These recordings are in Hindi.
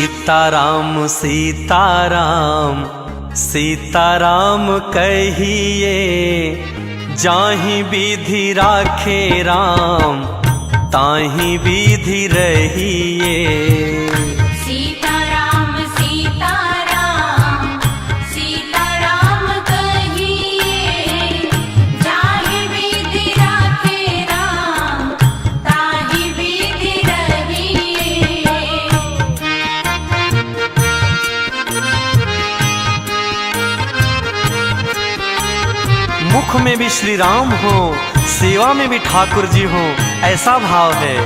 सीताराम सीताराम सीताराम कहिए, जाहि विधि राखे राम ताहि विधि रहिए। सीताराम सीताराम सीताराम कहिए, जाहि विधि राखे राम ताहि विधि रहिए। मुख में भी श्री राम हो, सेवा में भी ठाकुर जी हो, ऐसा भाव है।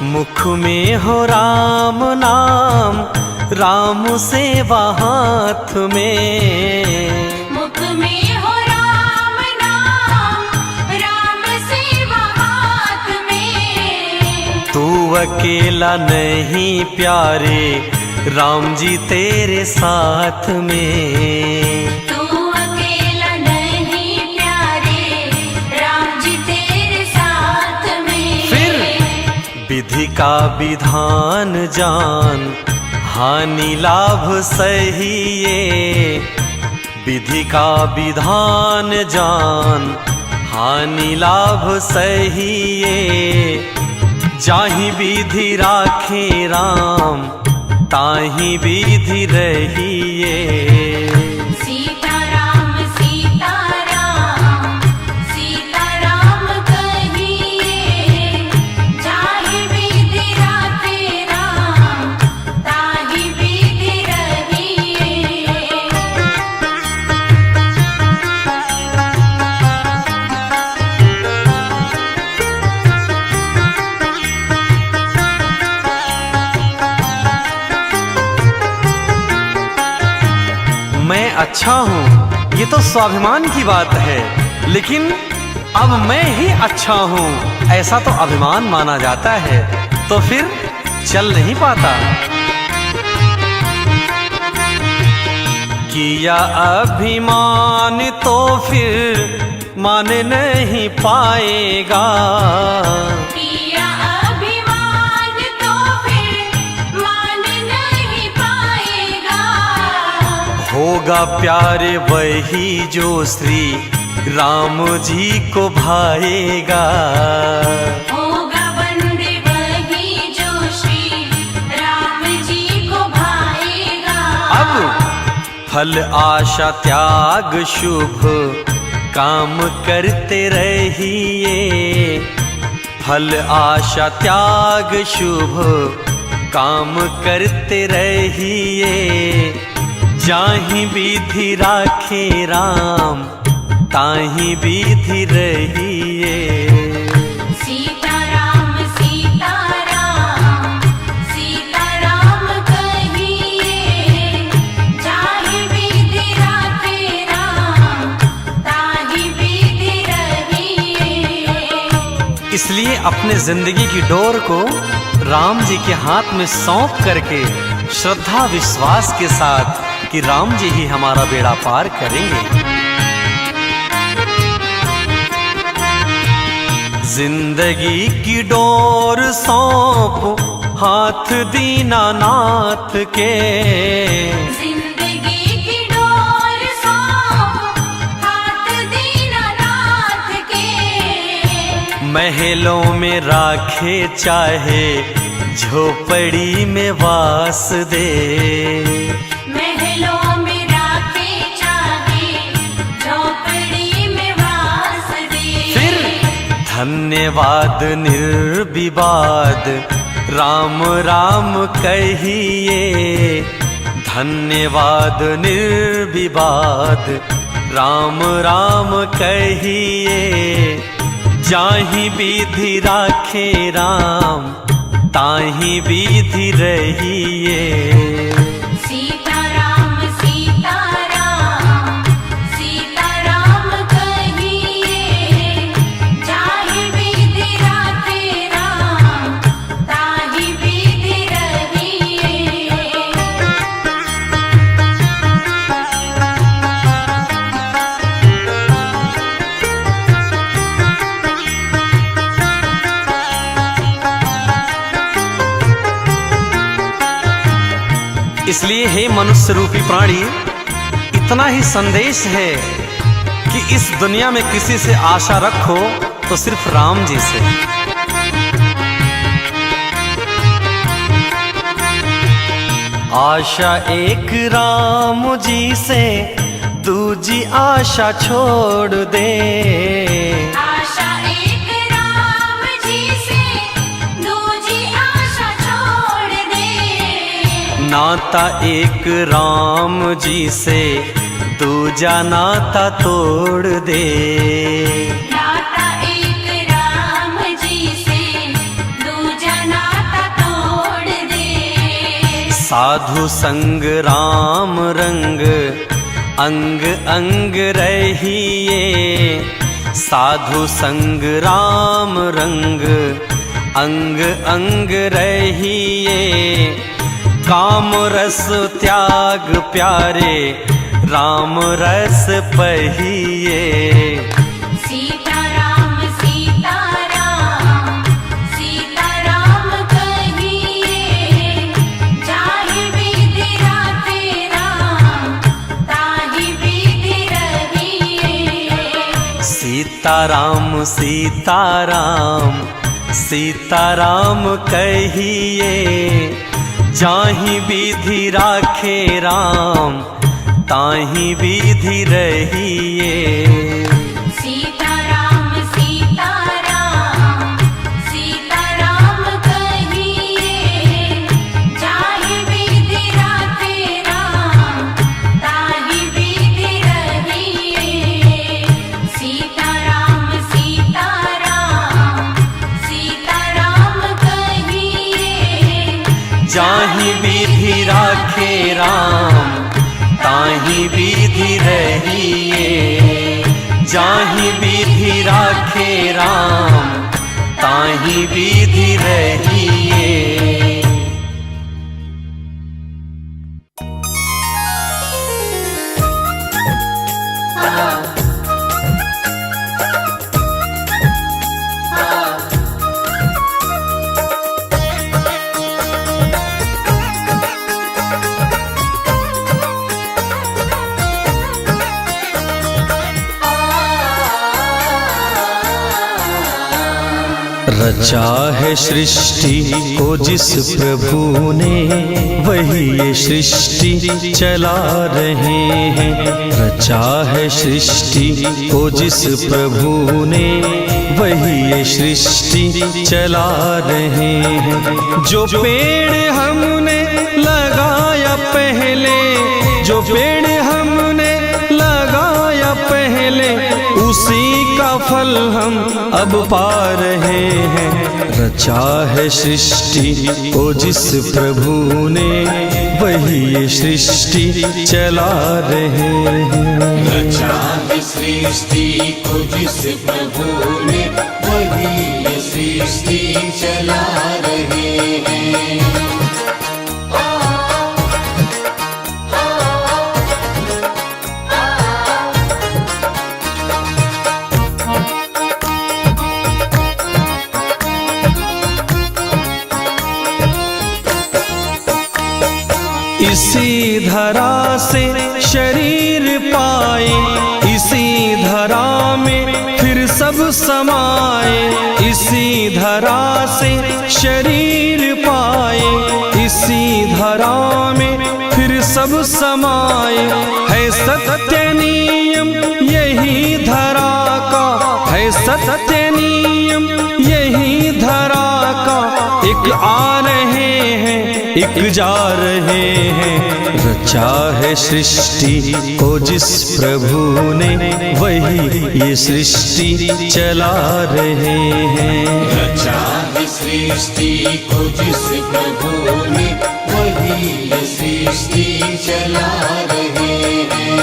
मुख में हो राम नाम, राम सेवा हाथ में। मुख में हो राम नाम, राम सेवा हाथ में। तू अकेला नहीं प्यारे, राम जी तेरे साथ में। तू अकेला नहीं प्यारे, राम जी तेरे साथ में। फिर विधि का विधान जान, हानि लाभ सहिए। विधि का विधान जान, हानि लाभ सहिए। जाहि विधि राखे राम ताहि विधि रहिए। सीताराम सीताराम सीताराम कहिए, जाहि विधि राखे राम ताहि विधि रहिए। मैं अच्छा हूँ ये तो स्वाभिमान की बात है, लेकिन अब मैं ही अच्छा हूँ ऐसा तो अभिमान माना जाता है, तो फिर चल नहीं पाता। किया अभिमान तो फिर मान नहीं पाएगा। किया अभिमान तो फिर मान नहीं पाएगा। होगा प्यारे वही जो श्री राम जी को भाएगा। होगा बंदे वही जो श्री राम जी को भाएगा। अब फल आशा त्याग शुभ काम करते रहिए। फल आशा त्याग शुभ काम करते रहिए। जाहि विधि राखे राम ताहि विधि रहिए। सीताराम सीताराम सीताराम कहिए, जाहि विधि राखे राम ताहि विधि रहिए। इसलिए अपने जिंदगी की डोर को राम जी के हाथ में सौंप करके श्रद्धा विश्वास के साथ कि राम जी ही हमारा बेड़ा पार करेंगे। जिंदगी की डोर सौंप हाथ दीनानाथ के। जिंदगी की डोर सौंप हाथ दीनानाथ के। महलों में राखे चाहे झोपड़ी में वास दे। महलों में राखे चाहे झोपड़ी में वास दे। फिर धन्यवाद निर्विवाद राम राम कहिए। धन्यवाद निर्विवाद राम राम कहिए। जाहि विधि राखे राम ताहि विधि रहिए। सीताराम सीताराम सीताराम कहिए, जाहि विधि राखे राम ताहि विधि रहिए। इसलिए हे मनुष्य रूपी प्राणी, इतना ही संदेश है कि इस दुनिया में किसी से आशा रखो तो सिर्फ राम जी से। आशा एक राम जी से, दूजी आशा छोड़ दे। आशा एक राम जी से, दूजी आशा छोड़ दे। नाता एक राम जी से, दूजा नाता तोड़ दे। नाता एक राम जी से, दूजा नाता तोड़ दे। साधु संग राम रंग, अंग अंग रहिए। साधु संग राम रंग, अंग अंग रहिए। काम रस त्याग प्यारे, राम रस पहिए। सीताराम सीताराम, सीताराम कहिए। जाहि विधि राखे राम, ताहि विधि रहिए। सीताराम सीताराम, सीताराम कहिए। जाहि विधि राखे राम, ताहि विधि रहिए। सीताराम सीताराम, सीताराम कहिए। जाहि विधि राखे राम, ताहि विधि रहिए। सीताराम सीताराम, सीताराम कहिए। जाहि विधि राखे राम, ताहि विधि रहिए। जाहि विधि राखे राम, ताहि विधि रहिए। रचा है सृष्टि को जिस प्रभु ने, वही ये सृष्टि चला रहे हैं। रचा है सृष्टि को जिस प्रभु ने, वही ये सृष्टि चला रहे हैं। जो पेड़ हमने लगाया पहले, जो पेड़ हमने लगाया पहले, उसी का फल हम अब पा रहे हैं। रचा है सृष्टि को जिस प्रभु ने, वही ये सृष्टि चला रहे हैं। रचा है सृष्टि को जिस प्रभु ने, वही ये सृष्टि चला रहे हैं। इसी धरा से शरीर पाए, इसी धरा में फिर सब समाए। इसी धरा से शरीर पाए, इसी धरा में फिर सब समाए। है सत्य नियम यही धरा का, है सत्य नियम यही धरा का। एक आ रहे हैं, एक जा रहे हैं। रचा है सृष्टि को जिस प्रभु ने, वही ये सृष्टि चला रहे हैं। रचा है सृष्टि को जिस प्रभु ने, वही ये सृष्टि चला रहे हैं।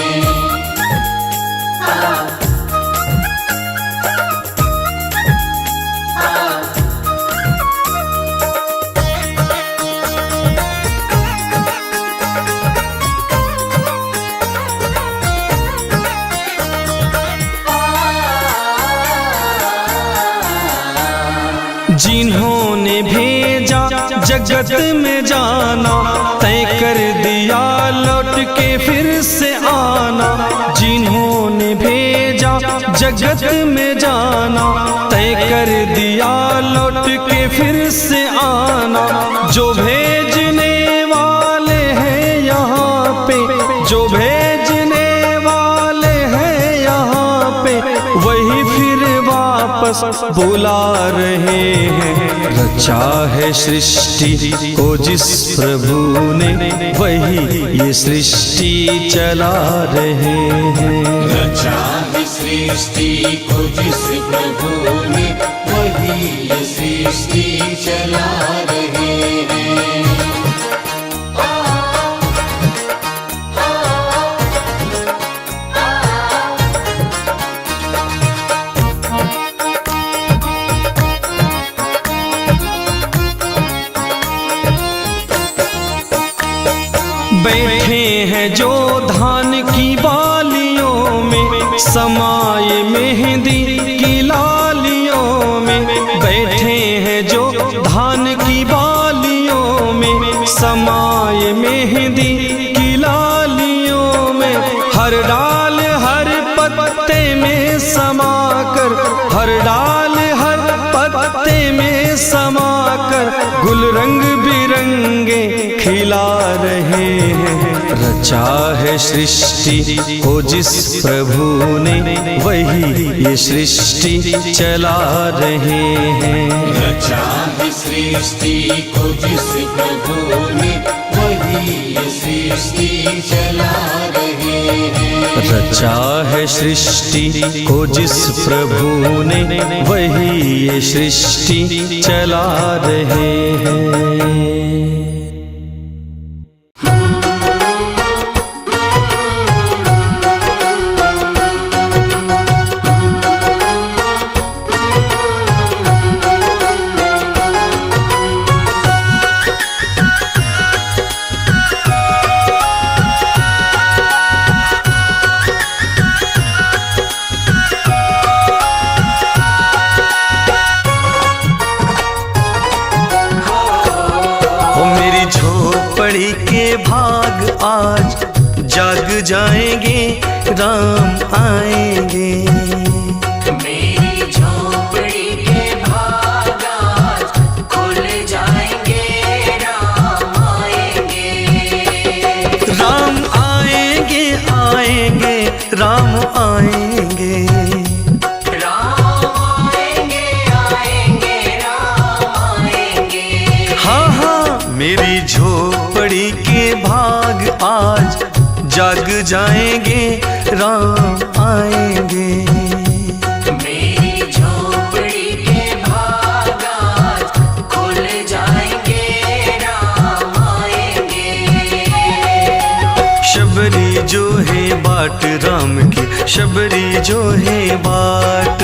जिन्होंने भेजा जगत में जाना तय कर दिया, लौट के फिर से आना। जिन्होंने भेजा जगत में जाना तय कर दिया, लौट के फिर से आना। जो भेजने वाले हैं यहाँ पे, जो भेजने वाले हैं यहाँ पे, वही फिर वापस बुला रहे हैं। रचा है सृष्टि को जिस प्रभु ने, वही ये सृष्टि चला रहे हैं। रचा है सृष्टि को जिस प्रभु ने, वही ये सृष्टि चला रहे हैं। बैठे हैं जो धान की बालियों में, समाये मेहंदी की लालियों में। बैठे हैं जो धान की बालियों में, समाये मेहंदी की लालियों में। हर डाल हर पत्ते में समाकर, हर डाल हर पत्ते में समाकर, गुल रंग बिरंगे खिला रहे हैं। रचा है सृष्टि को जिस प्रभु ने, वही ये सृष्टि चला रहे हैं। रचा है सृष्टि को जिस प्रभु ने, वही ये सृष्टि चला रहे हैं। रचा है सृष्टि को जिस प्रभु ने, वही ये सृष्टि चला रहे हैं। झोपड़ी के भाग आज जाग जाएंगे, राम आएंगे। मेरी झोपड़ी के भाग आज खुल जाएंगे, राम आएंगे। राम आएंगे, आएंगे, राम आएंगे। राम आएंगे, आएंगे, राम आएंगे। हाँ हाँ, मेरी झोपड़ी के भाग आज जाग जाएंगे, राम आएंगे। मेरी झोपड़ी के भाग आज खुल जाएंगे, राम आएंगे। शबरी जो है बाट राम की, शबरी जो है बाट।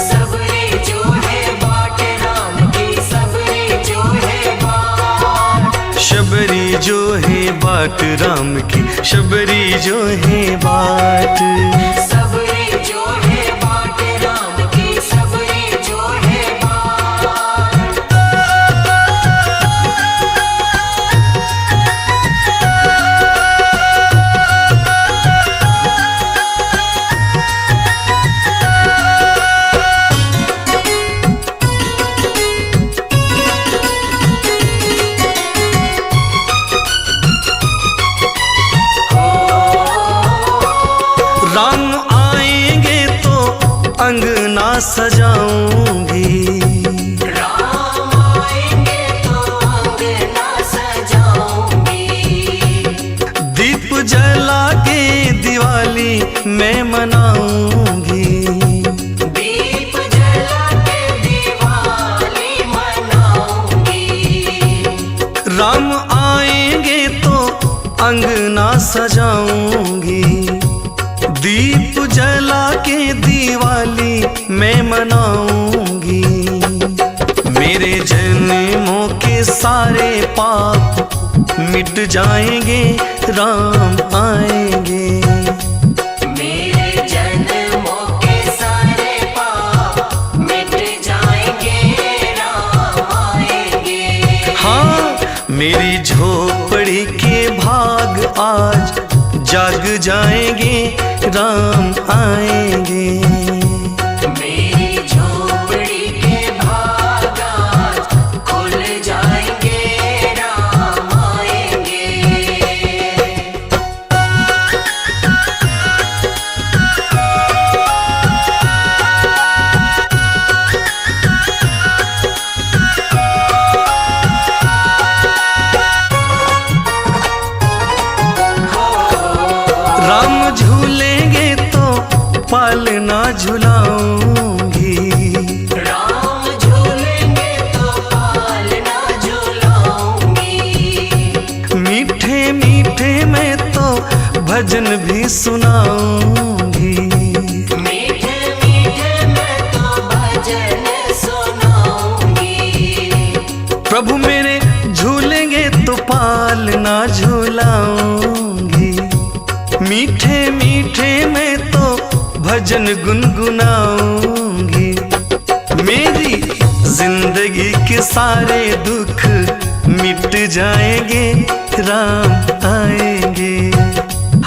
सबरी जो है बाट राम की, सबरी जो है बाट। शबरी जो है बाट राम की, शबरी जो है बाट। सबरी जो है बाट राम की, सबरी जो है बाट। राम आएंगे तो अंगना सजाऊंगी। राम आएंगे तो अंगना सजाऊंगी। दीप जला के दिवाली मैं मनाऊंगी। दीप जला के दिवाली मनाऊंगी। राम आएंगे तो अंगना सजाऊंगी। दीप जला के दिवाली मैं मनाऊंगी। मेरे जन्मों के सारे पाप मिट जाएंगे, राम आएंगे। मेरे जन्मों के सारे पाप मिट जाएंगे, राम आएंगे। हाँ, जाग जाएंगे, राम आएंगे। मेरी झोपड़ी के भाग आज खुल जाएंगे, राम आएंगे। राम झूलेंगे तो पालना झुलाऊंगी, राम झूलेंगे तो पालना झूलाऊंगी। मीठे मीठे मैं तो भजन भी सुनाऊंगी। मीठे मीठे मैं तो भजन सुनाऊंगी। प्रभु मेरे झूलेंगे तो पालना झूलाऊंगी। मीठे मीठे मैं तो भजन गुनगुनाऊंगी। मेरी जिंदगी के सारे दुख मिट जाएंगे, राम आएंगे।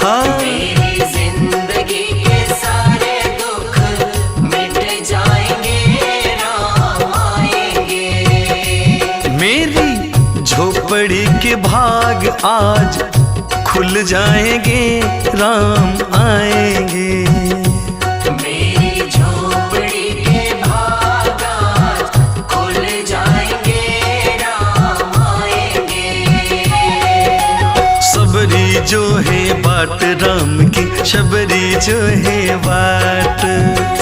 हाँ, मेरी जिंदगी के सारे दुख मिट जाएंगे, राम आएंगे। मेरी झोपड़ी के भाग आज खुल जाएंगे, राम आएंगे। मेरी झोपड़ी के भाग आज खुल जाएंगे, राम आएंगे। सबरी जो है बाट राम की, शबरी जो है बाट।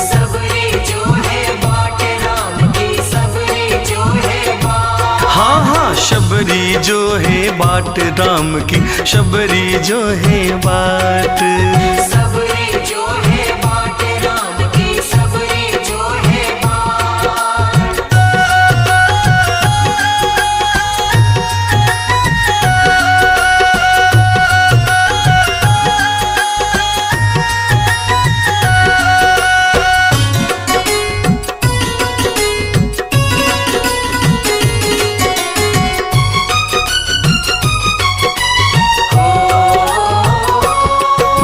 सबरी जो है बाट राम की, सबरी जो है बाट। हाँ हाँ, शबरी जो है बाट राम की, शबरी जो है बाट। सबरी जो है बाट राम की, सबरी जो है बाट।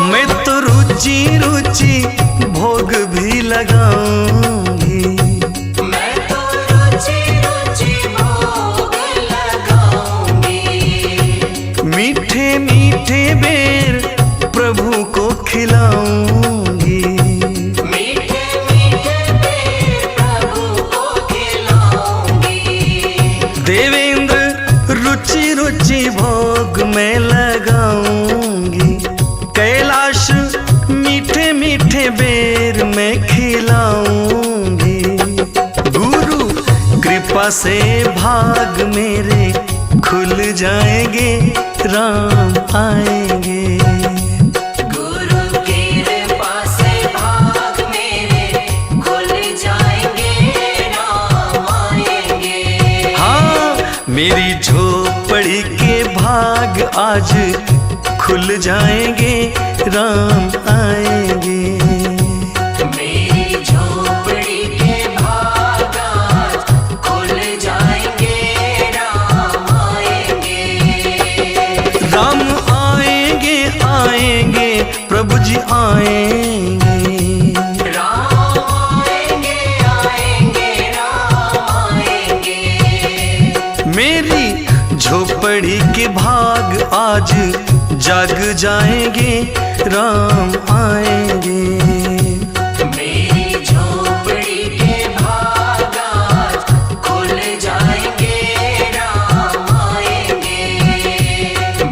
मैं तो रुचि रुचि भोग भी लगाऊंगी। मैं तो रुचि रुचि भोग लगाऊंगी। मीठे मीठे बेर प्रभु को खिलाऊंगी। मीठे मीठे बेर प्रभु को खिलाऊंगी। देवेंद्र रुचि रुचि भोग में लगाऊंगी। कैलाश मीठे मीठे बेर में खिलाऊंगी। गुरु कृपा से भाग मेरे खुल जाएंगे, राम आएंगे। गुरु कृपा से भाग मेरे खुल जाएंगे, राम आएंगे। हाँ, मेरी झोपड़ी के भाग आज खुल जाएंगे, राम आएंगे। मेरी झोपड़ी के भाग आज खुल जाएंगे, राम आएंगे। राम आएंगे आएंगे, प्रभु जी आएंगे। राम आएंगे आएंगे, राम आएंगे। मेरी झोपड़ी के भाग आज जाग जाएंगे, राम आएंगे। मेरी झोपड़ी के भाग आज खुल जाएंगे, राम आएंगे।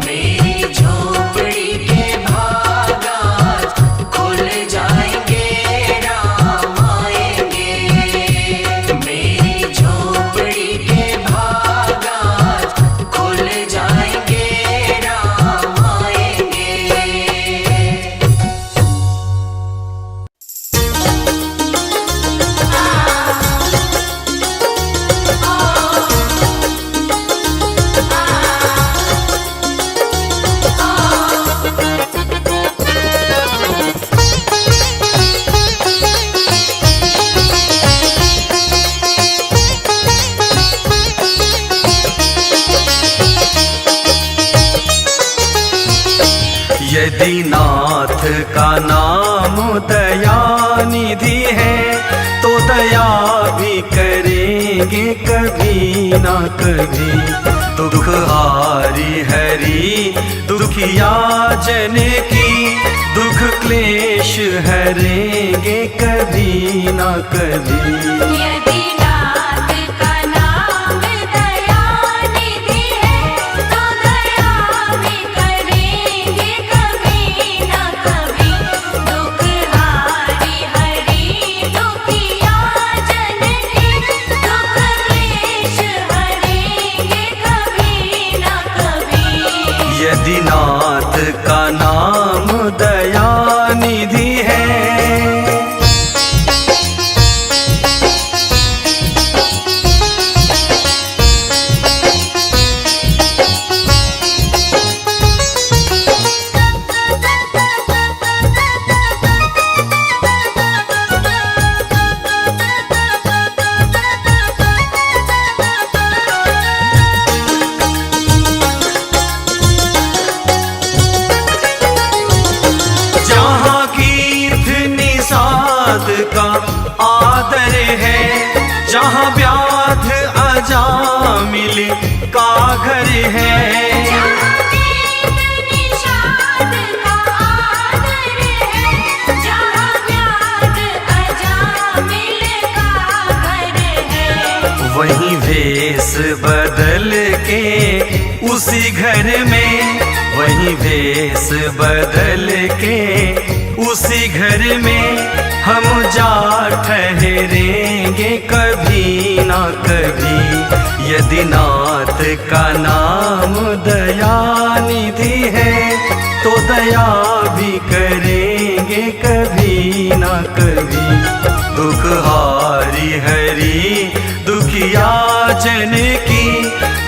मेरी झोपड़ी के भाग आज खुल जाएंगे, राम आएंगे। मेरी झोपड़ी के भाग आज खुल जाएंगे, राम आएंगे। यदि नाथ का नाम दयानिधि है तो दया भी करेंगे कभी ना कभी। दुख हारी हरि दुखिया जन की दुख क्लेश हरेंगे कभी ना कभी। यदि नाथ का नाम दयानिधि है तो दया भी करेंगे कभी ना कभी। दुख हारी हरि दुखिया जन की दुख क्लेश हरेंगे कभी ना कभी। यदि नाथ का नाम दयानिधि है। जहाँ कीर्त निषाद का आदर है, जहाँ व्याध अजामिल का घर है। जहाँ तीर्थ निषाद का आदर है, जहाँ व्याध अजामिल का घर है। वहीं भेष बदल के उसी घर में, वहीं भेष बदल के उसी घर में हम जा ठहरेंगे कभी ना कभी। यदि नाथ का नाम दयानिधि है तो दया भी करेंगे कभी ना कभी। दुख हारी हरि दुखिया जन की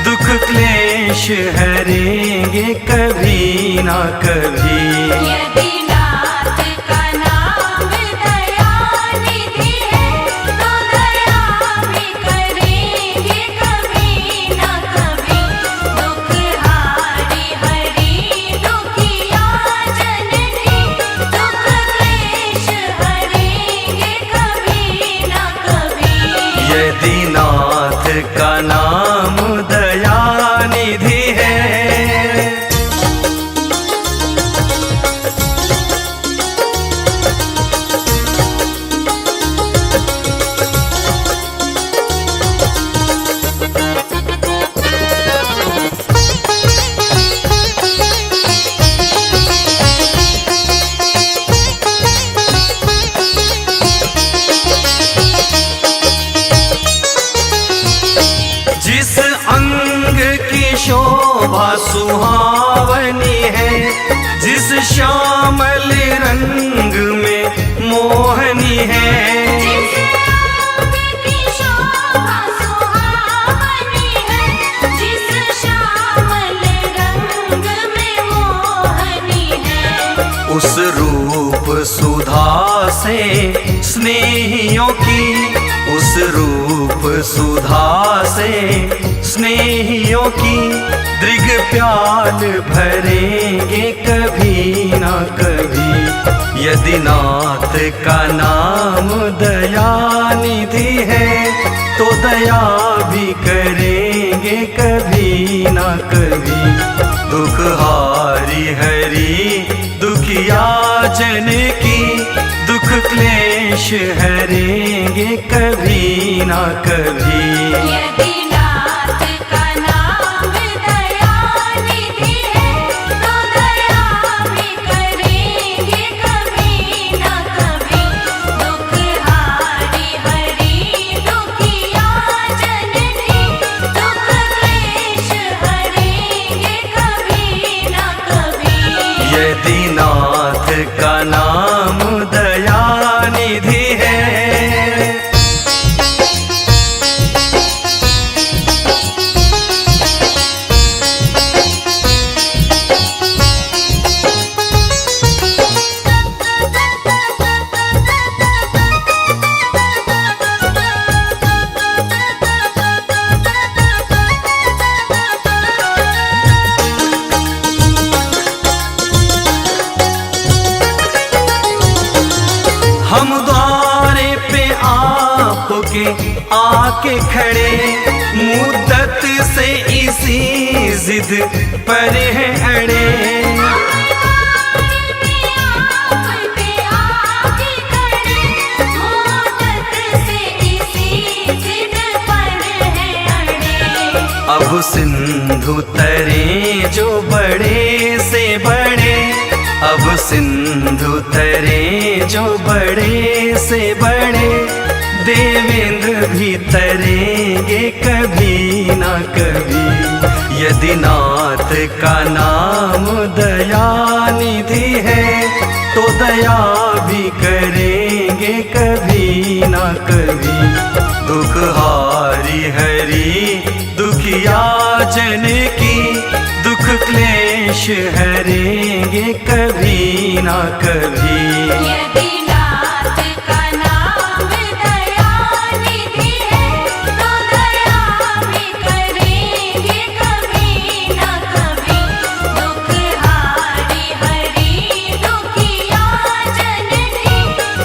दुख क्लेश हरेंगे कभी ना कभी। यदि नाथ का नाम दयानिधि है तो दया भी करेंगे कभी ना कभी। दुख हारी हरि दुखिया जन की दुख क्लेश हरेंगे कभी ना कभी। यदि नाथ का नाम दयानिधि है। जिस अंग की शोभा सुहावनी है, जिस श्यामल रंग में मोहनी है। जिस अंग की शोभा सुहावनी है, जिस श्यामल रंग में मोहनी है। उस रूप सुधा से स्नेहियों की, उस रूप सुधा से स्नेहियों की दृग प्याल भरेंगे कभी ना कभी। यदि नाथ का नाम दयानिधि है तो दया भी करेंगे कभी ना कभी। दुख हारी हरि दुखिया जन की दुख क्लेश हरेंगे कभी ना कभी। यदि नाथ का नाम दयानिधि है तो दया भी करेंगे कभी ना कभी। दुख हारी हरि दुखिया जन की दुख क्लेश हरेंगे कभी ना कभी। यदि नाथ का नाम दयानिधि है। आके खड़े, मुद्दत से इसी जिद पर है अड़े। अब सिंधु तरे जो बड़े से बड़े, अब सिंधु तरे जो बड़े से बड़े, देवेंद्र भी तरेंगे कभी ना कभी। यदि नाथ का नाम दयानिधि है, तो दया भी करेंगे कभी ना कभी। दुख हारी हरि दुखिया जन की, दुख क्लेश हरेंगे कभी ना कभी। यदि नाथ का नाम दयानिधि है, तो दया भी करेंगे कभी ना कभी। दुख हारी हरि दुखिया जन की,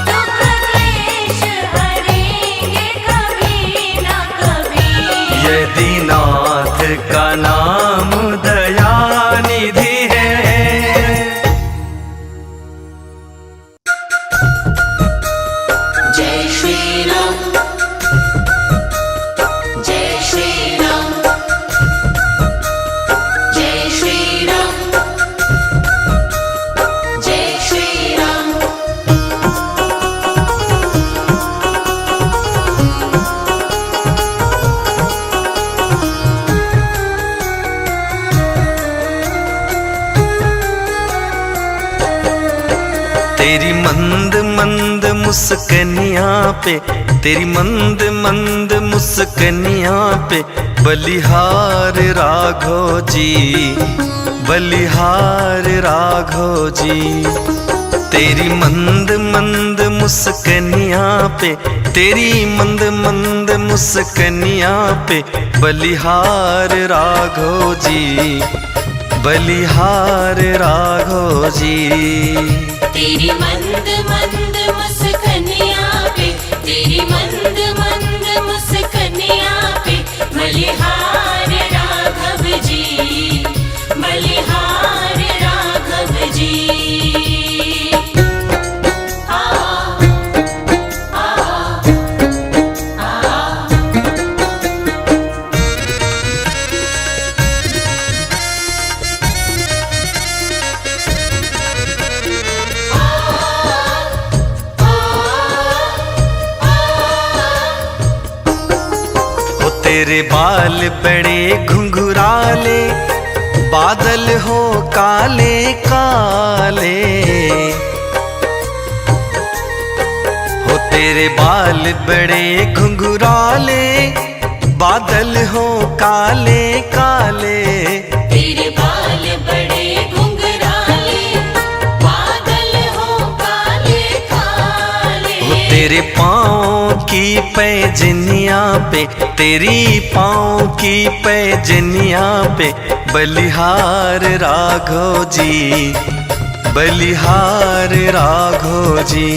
दुख क्लेश हरेंगे कभी ना कभी। यदि नाथ का नाम दयानिधि है। जय श्री राम, जय श्री राम, जय श्री राम, जय श्री राम। तेरी मंद मंद मुस्कनिया पे, तेरी मंद मंद मुस्कनिया पे, बलिहार राघो जी, बलिहार राघो जी। तेरी मंद मंद मुस्कनिया पे, तेरी मंद मंद मुस्कनिया पे, बलिहार राघो जी, बलिहार राघो जी। तेरी मंद मंद मुस्कनिया पे, तेरी मंद मंद मुस्कनिया पे, बलिहार राघव जी, बलिहार राघव जी। आ आ आ तेरे बाल बड़े घुंघराले, बादल हो काले काले। हो तेरे बाल बड़े घुंघराले, बादल हो काले काले। तेरे बाल बड़े घुंघराले, बादल हो काले काले। हो तेरे पाँव की पैजनिया पे, तेरी पाँव की पैजनिया पे, बलिहार राघो जी, बलिहार राघो जी।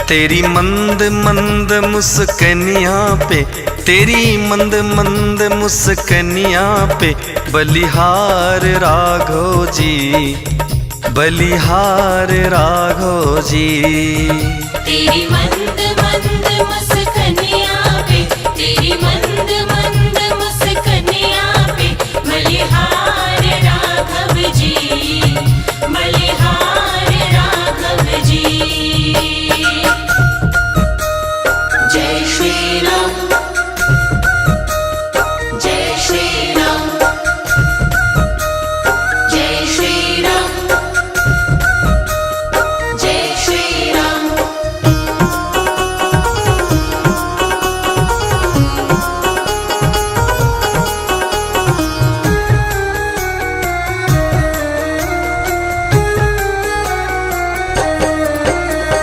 तेरी मंद मंद मुस्कनिया पे, तेरी मंद मंद मुस्कनिया पे, बलिहार राघो जी, बलिहार राघो जी। तेरी मंद मंद मुस्कनिया पे, तेरी मंद मंद मुस्कनिया पे, बलिहार राघव जी, बलिहार राघव जी। जय श्री राम, जय श्री राम, जय श्री राम, जय श्री राम।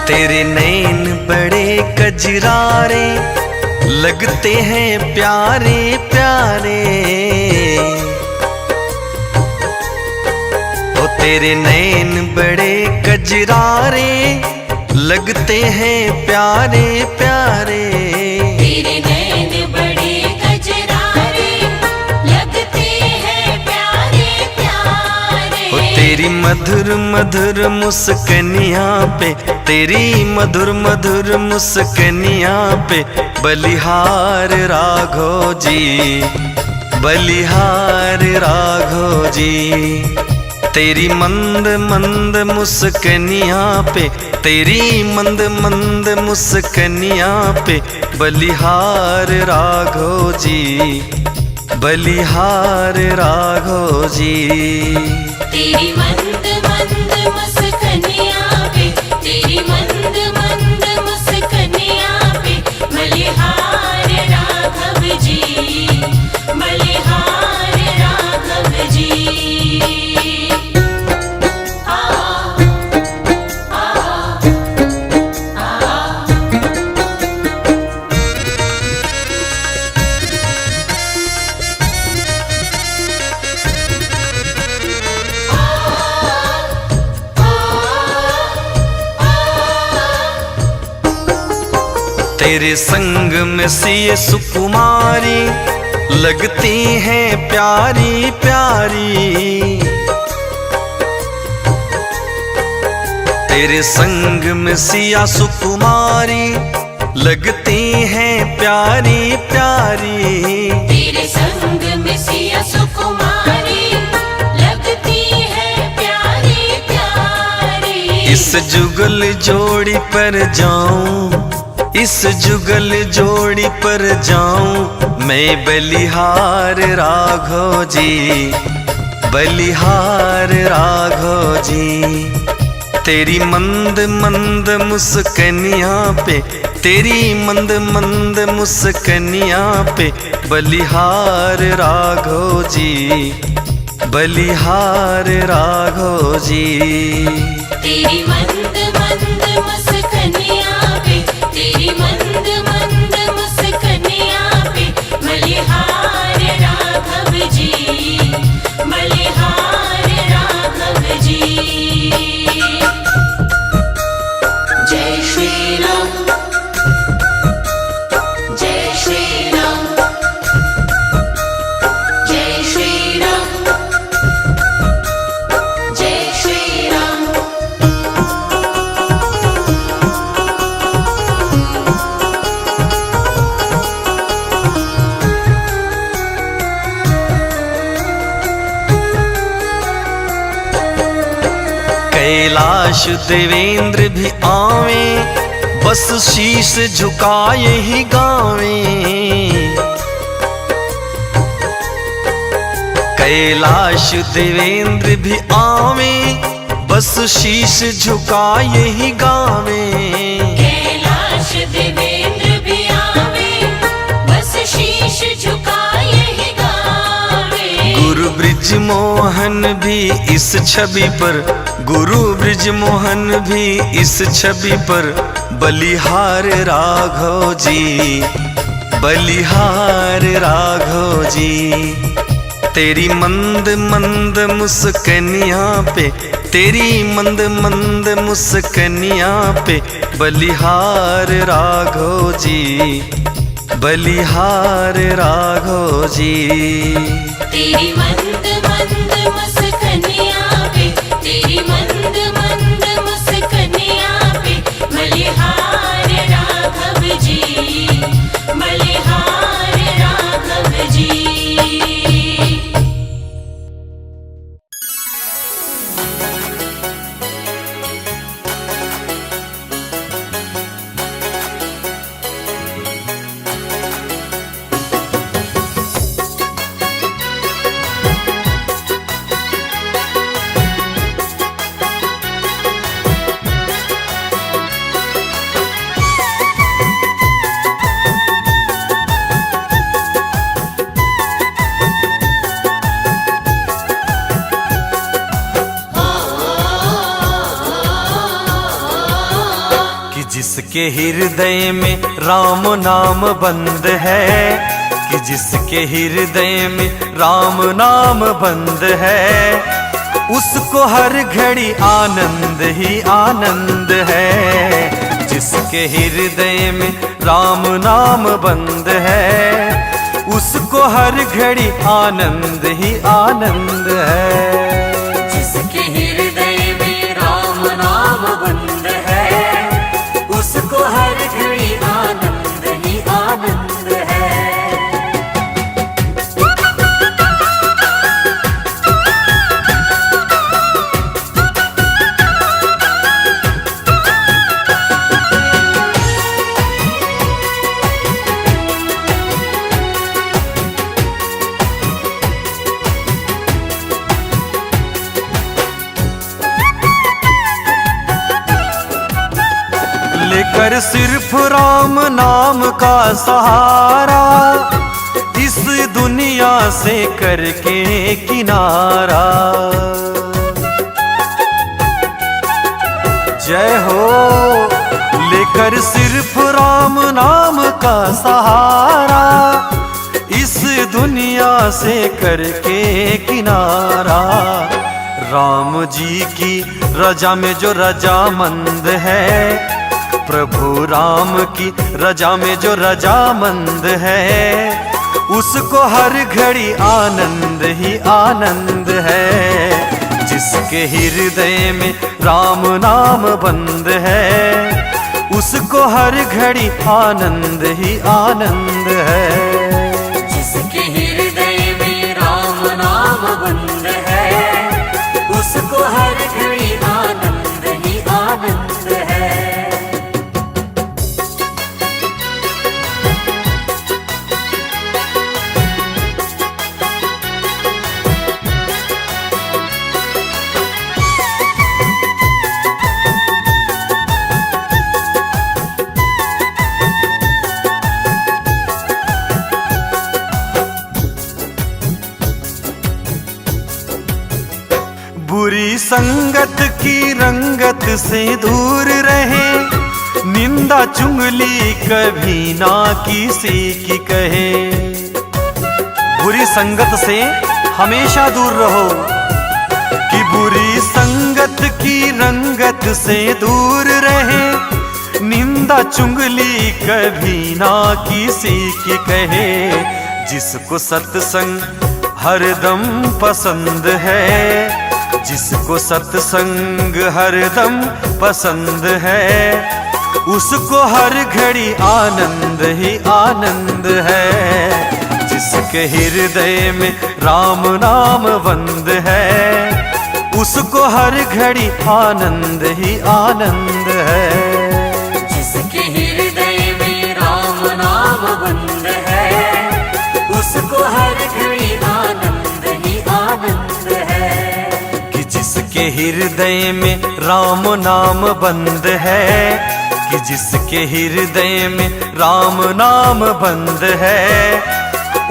तेरे नैन बड़े कजरारे, लगते हैं प्यारे प्यारे। ओ तेरे नैन बड़े कजरारे, लगते हैं प्यारे प्यारे। तेरे नैन बड़े कजरारे लगते हैं प्यारे प्यारे। ओ तेरी मधुर मधुर मुस्कनिया पे, तेरी मधुर मधुर मुस्कनिया पे बलिहार राघो जी, बलिहार राघो जी। तेरी मंद मंद मुस्कनिया पे, तेरी मंद मंद मुस्कनिया पे बलिहार राघो जी, बलिहार राघो जी। तेरी मंद मंद मुस्कनिया पे, तेरी मंद मंद मुस्कनिया पे बलिहार राघव जी, बलिहार राघव जी। तेरे संग में सिए सुकुमारी लगती हैं प्यारी प्यारी। तेरे संग में सिया सुकुमारी लगती हैं प्यारी प्यारी। तेरे संग में सिया सुकुमारी लगती है प्यारी प्यारी। इस जुगल जोड़ी पर जाऊं, इस जुगल जोड़ी पर जाऊं मैं बलिहार राघो जी, बलिहार राघो जी। तेरी मंद मंद मुस्कनिया पे, तेरी मंद मंद मुस्कनिया पे बलिहार राघो जी, बलिहार राघो जी। तेरी मंद मंद मुस्कनिया पे, तेरी मंद मंद मुस्कनिया पे बलिहार राघव जी, बलिहार राघव जी। जय श्री राम, जय श्री राम, जय श्री राम, जय श्री राम। कैलाश देवेंद्र भी आवे, बस शीश झुकाए ही गावे। कैलाश देवेंद्र भी आवे, बस शीश झुकाए ही गावे। कैलाश देवेंद्र भी आवे, बस शीश झुकाए ही गावे। गुरु ब्रिज मोहन भी इस छवि पर, गुरु ब्रिज मोहन भी इस छवि पर बलिहार राघो जी, बलिहार राघो जी। तेरी मंद मंद मुस्कनिया पे, तेरी मंद मंद मुस्कनिया पे बलिहार राघो जी, बलिहार राघो जी। तेरी मंद मंद मुस्कनिया पे, तेरी मंद मंद मुस्कनिया पे बलिहार राघव जी, बलिहार राघव जी। जिसके हृदय में राम नाम बंद है, कि जिसके हृदय में राम नाम बंद है, उसको हर घड़ी आनंद ही आनंद है। जिसके हृदय में राम नाम बंद है, उसको हर घड़ी आनंद ही आनंद है। जिसके हृदय में राम नाम बंद है, उसको हर घड़ी आनंद ही आनंद है। लेकर सिर्फ राम नाम का सहारा, इस दुनिया से करके किनारा। जय हो। लेकर सिर्फ राम नाम का सहारा, इस दुनिया से करके किनारा। राम जी की रजा में जो रजामंद है, प्रभु राम की रजा में जो रजामंद है, उसको हर घड़ी आनंद ही आनंद है। जिसके हृदय में राम नाम बंद है, उसको हर घड़ी आनंद ही आनंद है। जिसके हृदय में राम नाम बंद है, उसको हर घड़ी आनंद ही आनंद है। बुरी संगत की रंगत से दूर रहे, निंदा चुगली कभी ना किसी की कहे। बुरी संगत से हमेशा दूर रहो, कि बुरी संगत की रंगत से दूर रहे, निंदा चुगली कभी ना किसी की कहे। जिसको सत्संग हरदम पसंद है, जिसको सत्संग हरदम पसंद है, उसको हर घड़ी आनंद ही आनंद है। जिसके हृदय में राम नाम बंद है, उसको हर घड़ी आनंद ही आनंद है। जिसके हृदय में राम नाम बंद है, उसको हर घड़ी आनंद ही आनंद है। जिसके हृदय में राम नाम बंद है, कि जिसके हृदय में राम नाम बंद है,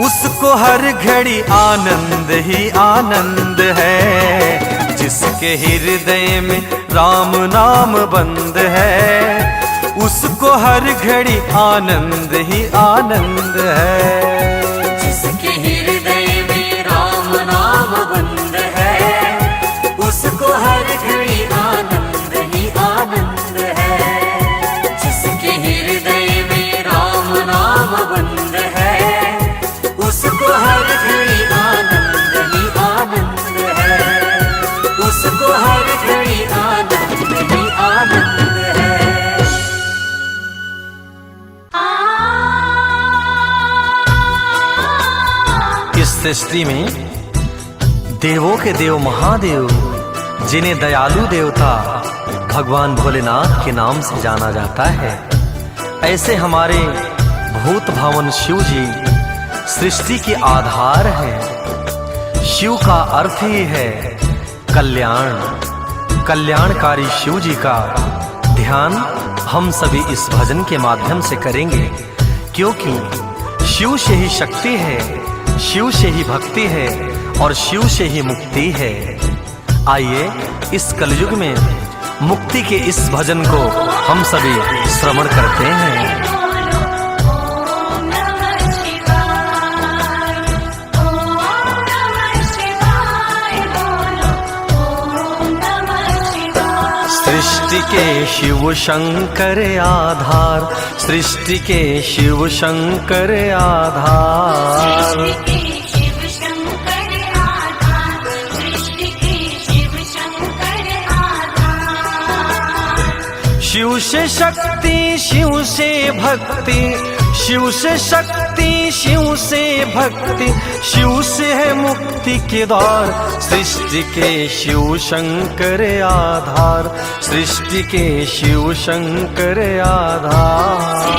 उसको हर घड़ी आनंद ही आनंद है। जिसके हृदय में राम नाम बंद है, उसको हर घड़ी आनंद ही आनंद है। जिसके हृदय में राम नाम बंद है, उसको हर घड़ी आनंद ही आनंद है। जिसके हृदय में राम नाम बंद है, उसको हर घड़ी आनंद ही आनंद है। उसको हर घड़ी आनंद ही आनंद है। इस सृष्टि में देवों के देव महादेव, जिन्हें दयालु देवता भगवान भोलेनाथ के नाम से जाना जाता है, ऐसे हमारे भूत भावन शिव जी सृष्टि के आधार हैं। शिव का अर्थ ही है कल्याण। कल्याणकारी शिव जी का ध्यान हम सभी इस भजन के माध्यम से करेंगे, क्योंकि शिव से ही शक्ति है, शिव से ही भक्ति है और शिव से ही मुक्ति है। आइए इस कलयुग में मुक्ति के इस भजन को हम सभी श्रवण करते हैं। सृष्टि के शिव शंकर आधार, सृष्टि के शिव शंकर आधार। शिव से शक्ति, शिव से भक्ति, शिव से शक्ति, शिव से भक्ति, शिव से है मुक्ति के द्वार। सृष्टि के शिव शंकर आधार, सृष्टि के शिव शंकर आधार।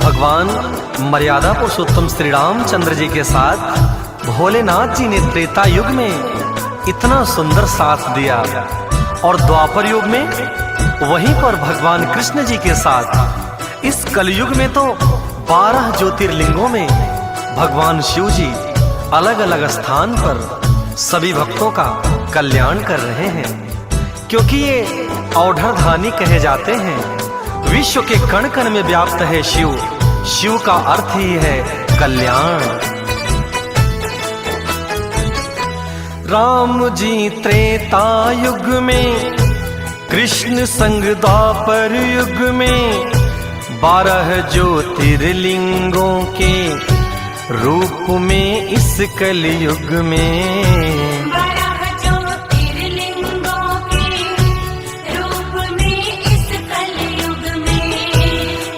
भगवान मर्यादा पुरुषोत्तम श्री रामचंद्र जी के साथ भोलेनाथ जी ने त्रेता युग में इतना सुंदर साथ दिया, और द्वापर युग में वहीं पर भगवान कृष्ण जी के साथ इस कलयुग में तो 12 ज्योतिर्लिंगों में भगवान शिव जी अलग अलग स्थान पर सभी भक्तों का कल्याण कर रहे हैं, क्योंकि ये औढ़धानी कहे जाते हैं। विश्व के कण कण में व्याप्त है शिव, शिव का अर्थ ही है कल्याण। राम जी त्रेता युग में, कृष्ण संग द्वापर युग में, 12 ज्योतिर्लिंगों के रूप में इस कलयुग में।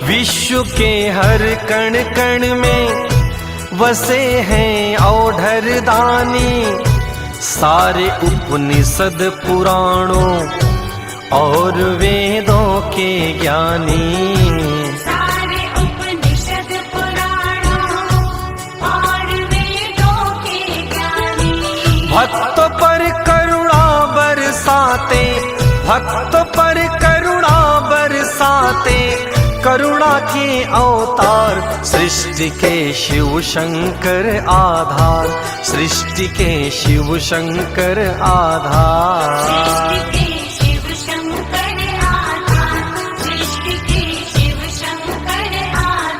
विश्व के हर कण कण में वसे हैं औढ़धानी, सारे उपनिषद पुराणों और वेदों के ज्ञानी। सारे उपनिषद पुराणों और वेदों के ज्ञानी। भक्त पर करुणा बरसाते, भक्त पर करुणा बरसाते, करुणा के अवतार। सृष्टि के शिव शंकर आधार, सृष्टि के शिव शंकर आधार। सृष्टि के शिव शंकर आधार, सृष्टि के शिव शंकर आधार।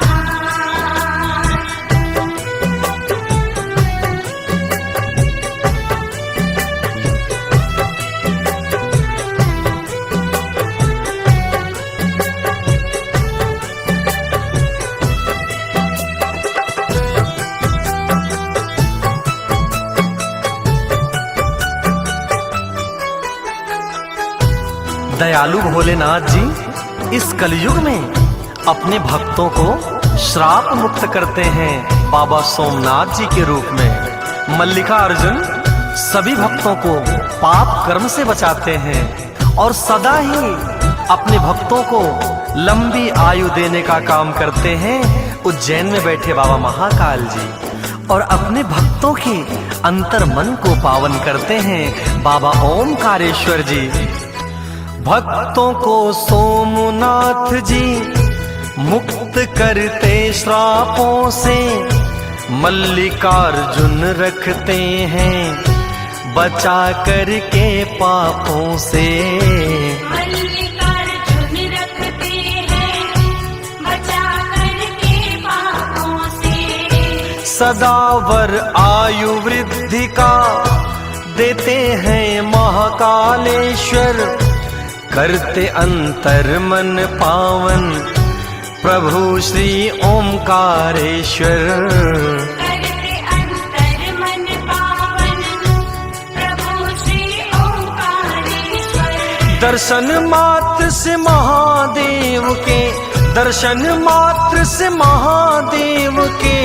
दयालु भोलेनाथ जी इस कलयुग में अपने भक्तों को श्राप मुक्त करते हैं बाबा सोमनाथ जी के रूप में। मल्लिका अर्जुन सभी भक्तों को पाप कर्म से बचाते हैं और सदा ही अपने भक्तों को लंबी आयु देने का काम करते हैं। उज्जैन में बैठे बाबा महाकाल जी और अपने भक्तों के अंतर मन को पावन करते हैं बाबा ओमकारेश्वर जी। भक्तों को सोमनाथ जी मुक्त करते श्रापों से, मल्लिकार्जुन रखते हैं बचा करके पापों से। मल्लिकार्जुन रखते हैं बचा करके पापों से। सदावर आयु वृद्धि का देते हैं महाकालेश्वर, करते अंतर मन पावन प्रभु श्री ओमकारेश्वर। करते अंतर मन पावन प्रभु श्री ओमकारेश्वर। दर्शन मात्र से महादेव के, दर्शन मात्र से महादेव के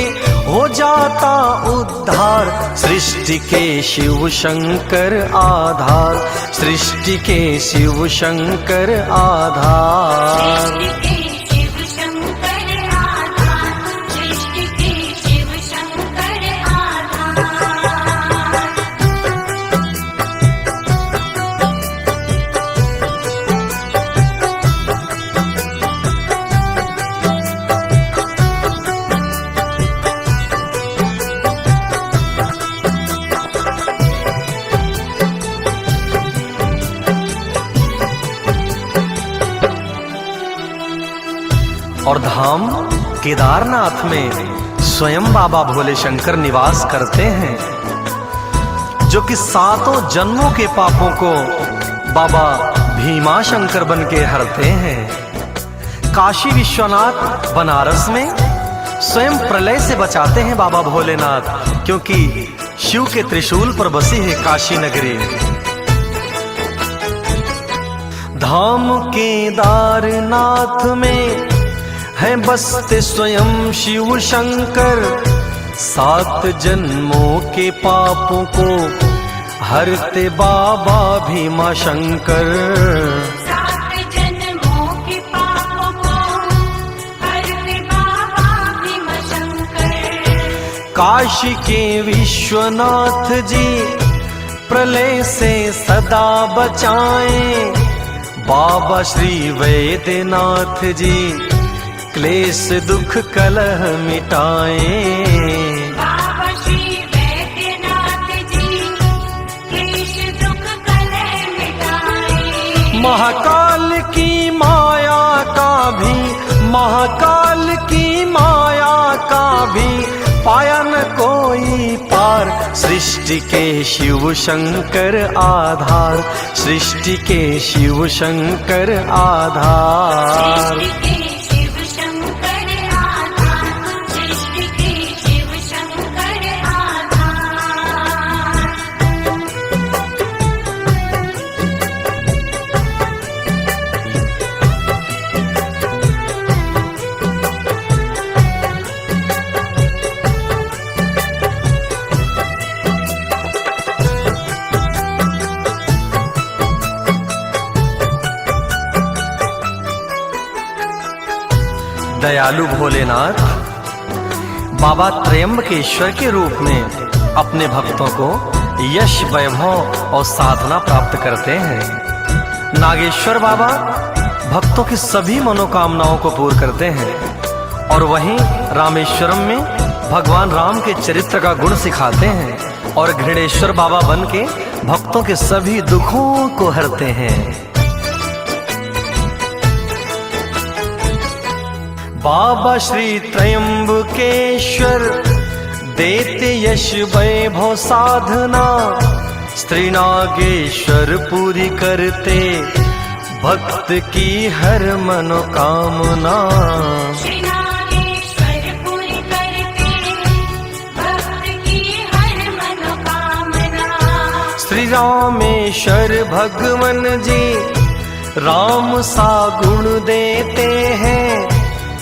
हो जाता उद्धार। सृष्टि के शिव शंकर आधार, सृष्टि के शिव शंकर आधार। सृष्टि के शिव शंकर आधार, सृष्टि के शिव शंकर आधार। धाम केदारनाथ में स्वयं बाबा भोले शंकर निवास करते हैं, जो कि 7 जन्मों के पापों को बाबा भीमा शंकर बन के हरते हैं। काशी विश्वनाथ बनारस में स्वयं प्रलय से बचाते हैं बाबा भोलेनाथ, क्योंकि शिव के त्रिशूल पर बसी है काशी नगरी। धाम केदारनाथ में है बसते स्वयं शिव शंकर, 7 जन्मों के पापों को हरते बाबा भीमा शंकर। 7 जन्मों के पापों को हरते बाबा भीमा शंकर। काशी के विश्वनाथ जी प्रलय से सदा बचाएं, बाबा श्री वैद्यनाथ जी क्लेश दुख कलह मिटाएं। बाबा श्री वैद्यनाथ जी क्लेश दुख कलह मिटाएं। महाकाल की माया का भी, महाकाल की माया का भी पाया न कोई पार, सृष्टि के शिव शंकर आधार, सृष्टि के शिव शंकर आधार। सृष्टि के शिव शंकर आधार, सृष्टि के शिव शंकर आधार। दयालु भोलेनाथ बाबा त्रयंबकेश्वर के रूप में अपने भक्तों को यश, वैभव और साधना प्राप्त करते हैं। नागेश्वर बाबा भक्तों की सभी मनोकामनाओं को पूर्ण करते हैं, और वहीं रामेश्वरम में भगवान राम के चरित्र का गुण सिखाते हैं, और घृणेश्वर बाबा बन के भक्तों के सभी दुखों को हरते हैं। बाबा श्री त्रयंबकेश्वर देते यश, वैभव, साधना, स्त्री नागेश्वर पूरी करते भक्त की हर मनोकामना। श्री नागेश्वर पूरी करते भक्त की हर मनोकामना। श्री रामेश्वर भगवन जी राम सा गुण देते हैं,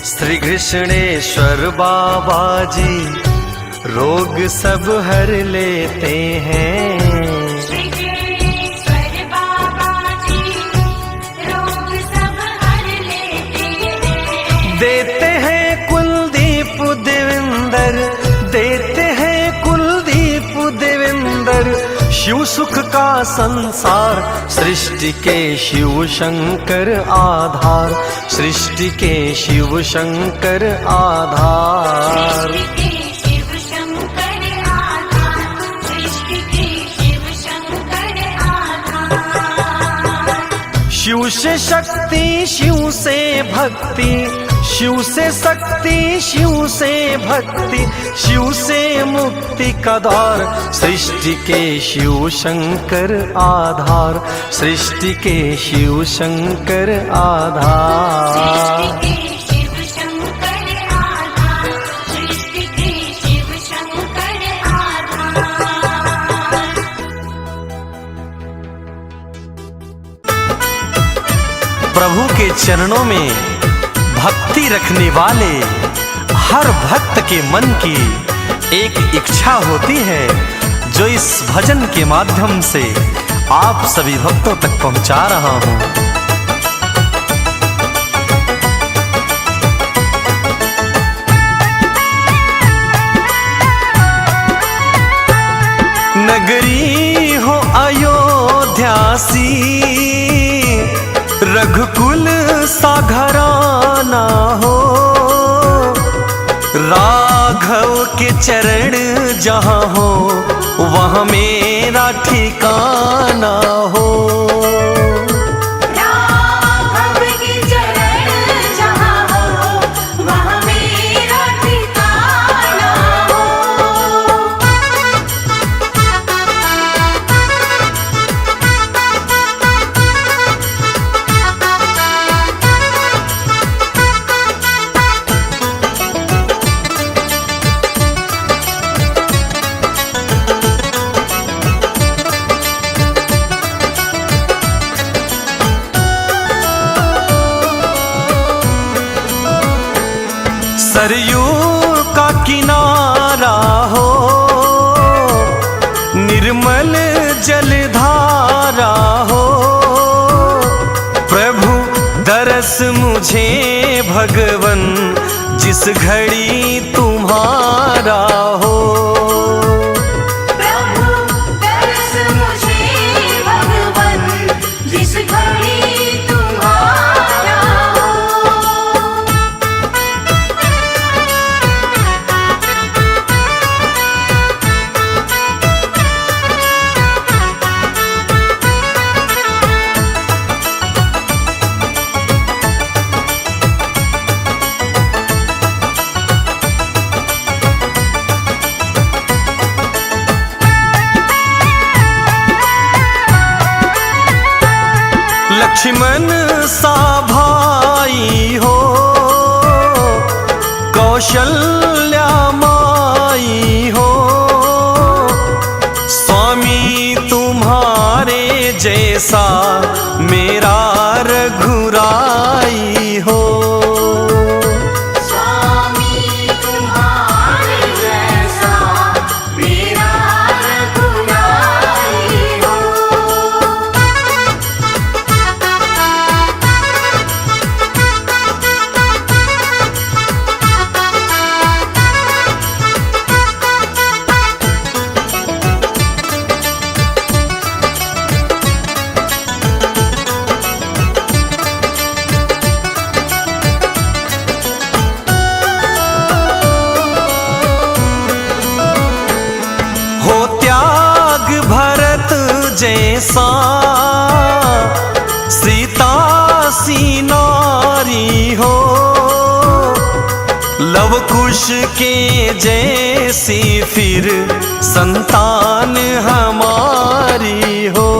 श्री कृष्णेश्वर बाबा जी रोग सब हर लेते हैं। श्री कृष्णेश्वर बाबा जी रोग सब हर लेते हैं। देते हैं कुलदीप देवेंद्र, देते हैं कुलदीप देवेंद्र, शिव सुख का संसार, सृष्टि के शिव शंकर आधार, सृष्टि के शिव शंकर आधार। सृष्टि के शिव शंकर आधार, सृष्टि के शिव शंकर आधार। शिव से शक्ति, शिव से भक्ति, शिव से शक्ति, शिव से भक्ति, शिव से मुक्ति का द्वार, सृष्टि के शिव शंकर आधार, सृष्टि के शिव शंकर आधार। सृष्टि के शिव शंकर आधार, सृष्टि के शिव शंकर आधार। प्रभु के चरणों में भक्ति रखने वाले हर भक्त के मन की एक इच्छा होती है, जो इस भजन के माध्यम से आप सभी भक्तों तक पहुंचा रहा हूं। नगरी हो अयोध्यासी, रघुकुल सा घराना हो, राघव के चरण जहाँ हो वहाँ मेरा ठिकाना हो। राघव के चरण जहाँ हो वहाँ मुझे भगवन जिस घड़ी तुम्हारा हो। प्रभु दर्श मुझे भगवन जिस घड़ी तुम्हारा हो। लक्ष्मण सा भाई हो, कौशल्या माई हो, स्वामी तुम्हारे जैसा मेरा रघुराई हो। स्वामी तुम्हारे जैसा मेरा रघुराई हो। हो त्याग भरत जैसा, सीता सी नारी हो, लव कुश के जैसी फिर संतान हमारी हो।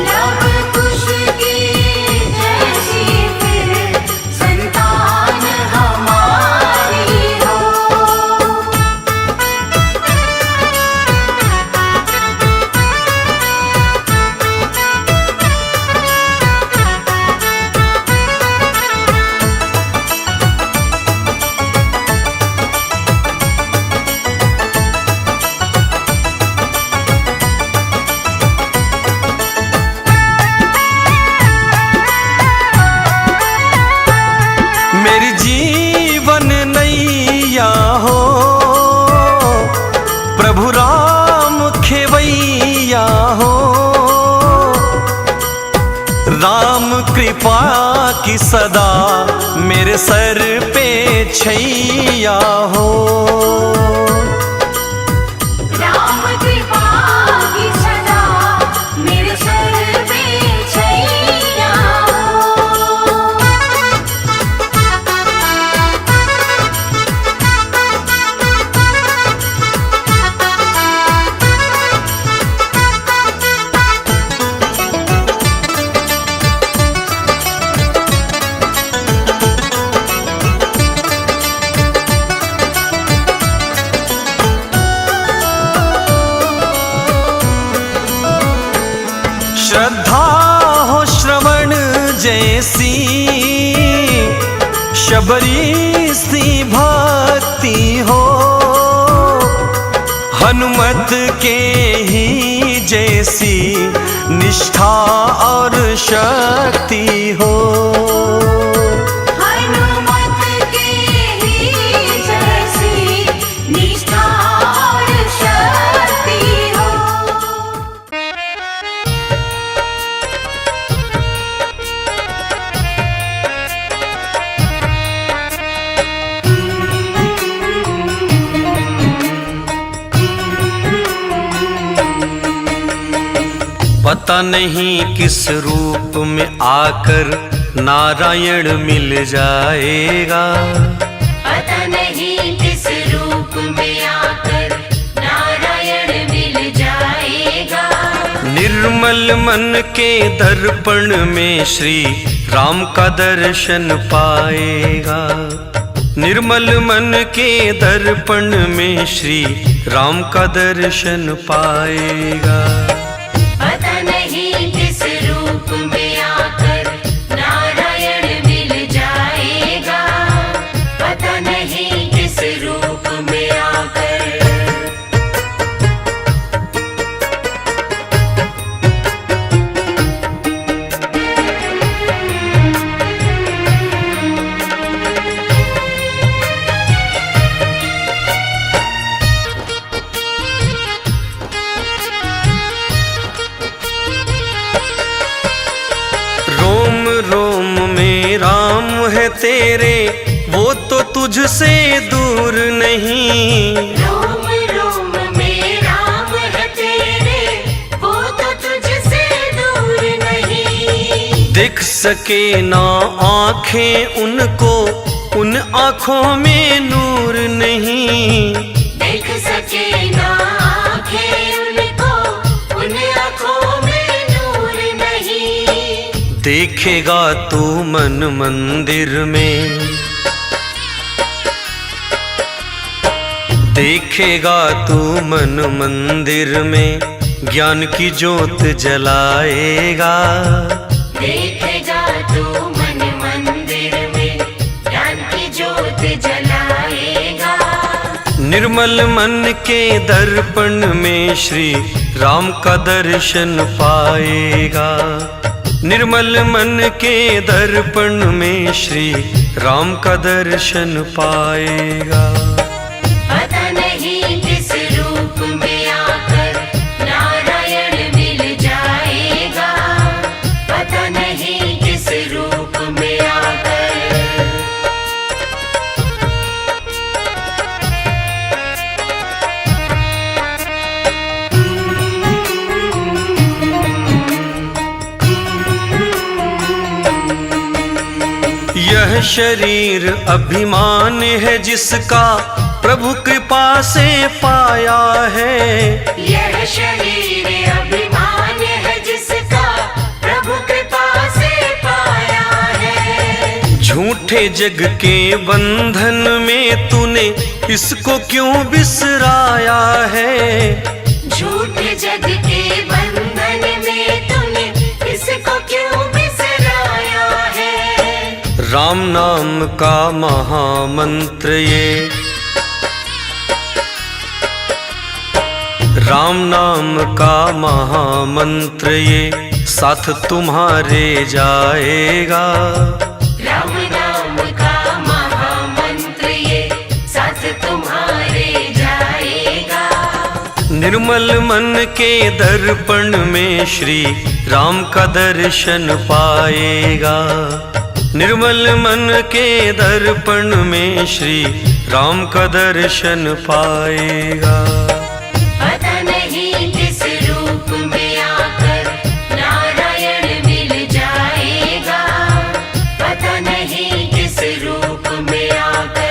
लव कुश की जैसी फिर संतान हमारी हो। मेरी जीवन नैया हो, प्रभु राम खेवैया हो, राम कृपा की सदा मेरे सर पे छैया हो। राम कृपा की सदा मेरे सर पे छैया हो। श्रद्धा हो श्रवण जैसी, शबरी सी भक्ति हो, हनुमत के ही जैसी निष्ठा और शक्ति हो। हनुमत के ही जैसी निष्ठा और शक्ति हो। पता नहीं किस रूप में आकर नारायण मिल जाएगा। पता नहीं किस रूप में आकर नारायण मिल जाएगा। निर्मल मन के दर्पण में श्री राम का दर्शन पाएगा। निर्मल मन के दर्पण में श्री राम का दर्शन पाएगा। पता नहीं किस रूप में आकर नारायण मिल जाएगा। पता नहीं किस रूप में आकर। है तेरे वो तो तुझसे दूर नहीं। रोम रोम में राम है तेरे, वो तो तुझसे दूर नहीं। देख सके ना आँखें उनको, उन आँखों में नूर नहीं। देख सके ना आँखें उनको, उन आँखों में नूर नहीं। देखेगा तू मन मंदिर में, देखेगा तू मन मंदिर में, ज्ञान की ज्योत जलाएगा। देखेगा तू मन मंदिर में, ज्ञान की ज्योत जलाएगा। निर्मल मन के दर्पण में श्री राम का दर्शन पाएगा। निर्मल मन के दर्पण में श्री राम का दर्शन पाएगा। पता नहीं किस रूप में आकर नारायण मिल जाएगा। पता नहीं किस रूप में आकर। यह शरीर अभिमान है जिसका प्रभु कृपा से पाया है। यह शरीर अभिमान है जिसका प्रभु कृपा से पाया है। झूठे जग के बंधन में तूने इसको क्यों बिसराया है। झूठे जग के बंधन में तूने इसको क्यों बिसराया है। राम नाम का महामंत्र ये, राम नाम का महामंत्र ये साथ तुम्हारे जाएगा। राम नाम का महामंत्र ये साथ तुम्हारे जाएगा। निर्मल मन के दर्पण में श्री राम का दर्शन पाएगा। निर्मल मन के दर्पण में श्री राम का दर्शन पाएगा। पता नहीं किस रूप में आकर नारायण मिल जाएगा। पता नहीं किस रूप में आकर।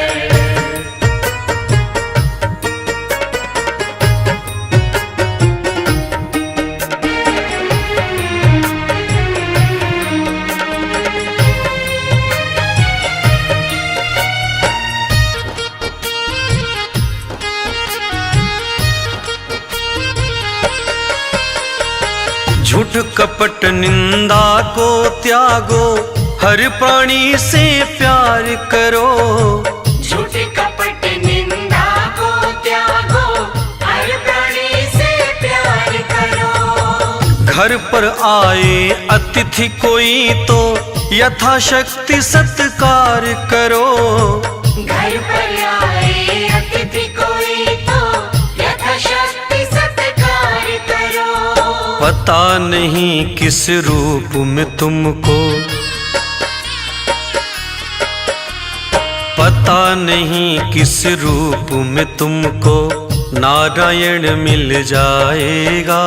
झूठ कपट निंदा को त्यागो, हर प्राणी से प्यार करो। झूठ कपट निंदा को त्यागो, हर प्राणी से प्यार करो। घर पर आए अतिथि कोई तो यथाशक्ति सत्कार करो। घर पर आए अतिथि कोई तो यथाशक्ति सत्कार करो। पता नहीं किस रूप में तुमको, पता नहीं किस रूप में तुमको नारायण मिल जाएगा।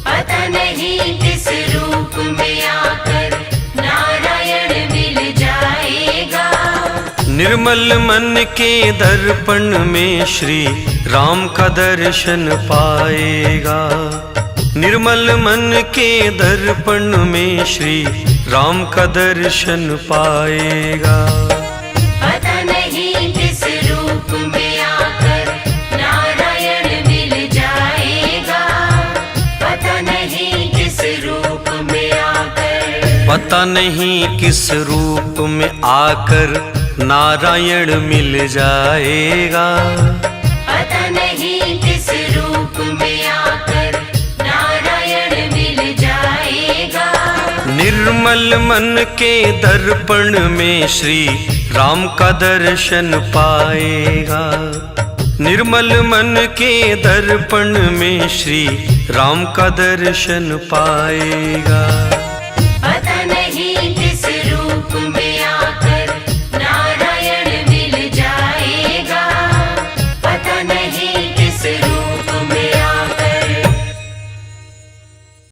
पता नहीं किस रूप में आकर नारायण मिल जाएगा। निर्मल मन के दर्पण में श्री राम का दर्शन पाएगा। निर्मल मन के दर्पण में श्री राम का दर्शन पाएगा। पता नहीं किस रूप में आकर नारायण मिल जाएगा। पता नहीं किस रूप में आकर। पता नहीं किस रूप में आकर नारायण मिल जाएगा। पता नहीं किस रूप में आकर नारायण मिल जाएगा। निर्मल मन के दर्पण में श्री राम का दर्शन पाएगा। निर्मल मन के दर्पण में श्री राम का दर्शन पाएगा।